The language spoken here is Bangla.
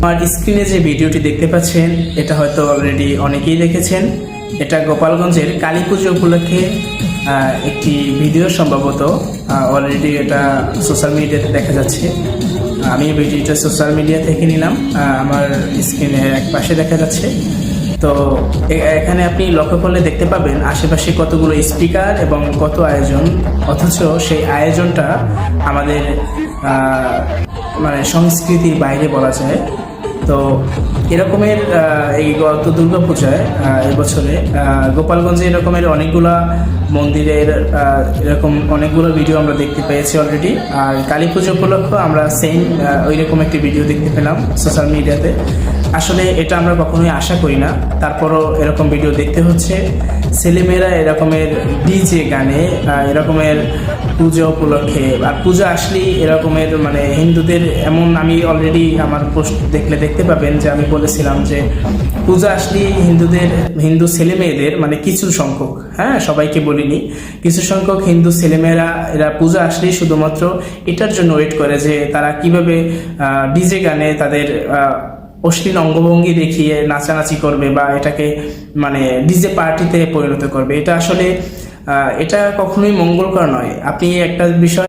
আমার স্ক্রিনে যে ভিডিওটি দেখতে পাচ্ছেন এটা হয়তো অলরেডি অনেকেই দেখেছেন। এটা গোপালগঞ্জের কালী পুজো উপলক্ষে একটি ভিডিও, সম্ভবত অলরেডি এটা সোশ্যাল মিডিয়াতে দেখা যাচ্ছে। আমি ভিডিওটা সোশ্যাল মিডিয়া থেকে নিলাম, আমার স্ক্রিনের এক পাশে দেখা যাচ্ছে। তো এখানে আপনি লক্ষ্য করলে দেখতে পাবেন আশেপাশে কতগুলো স্পিকার এবং কত আয়োজন, অথচ সেই আয়োজনটা আমাদের মানে সংস্কৃতির বাইরে বলা যায়। তো এরকমের এই গত দুর্গাপূজায় এবছরে গোপালগঞ্জে এরকমের অনেকগুলা মন্দিরের এরকম অনেকগুলো ভিডিও আমরা দেখতে পেয়েছি অলরেডি। আর কালী পুজো উপলক্ষে আমরা সেম ওই রকম একটি ভিডিও দেখতে পেলাম সোশ্যাল মিডিয়াতে। আসলে এটা আমরা কখনোই আশা করি না, তারপরও এরকম ভিডিও দেখতে হচ্ছে। ছেলেমেয়েরা এরকমের ডিজে গানে এরকমের পুজো উপলক্ষে, আর পূজা আসলেই এরকমের মানে হিন্দুদের এমন, আমি অলরেডি আমার পোস্ট দেখতে পাবেন যে আমি বলেছিলাম যে পূজা আসলেই হিন্দু ছেলেমেয়েদের মানে কিছু সংখ্যক, হ্যাঁ সবাইকে বলিনি, কিছু সংখ্যক হিন্দু ছেলেমেয়েরা এরা পূজা আসলেই শুধুমাত্র এটার জন্য ওয়েট করে যে তারা কিভাবে ডিজে গানে তাদের অশ্লীল অঙ্গভঙ্গি দেখিয়ে নাচানাচি করবে বা এটাকে মানে ডিজে পার্টিতে পরিণত করবে। এটা আসলে এটা কখনোই মঙ্গলকর নয়। আপনি একটা বিষয়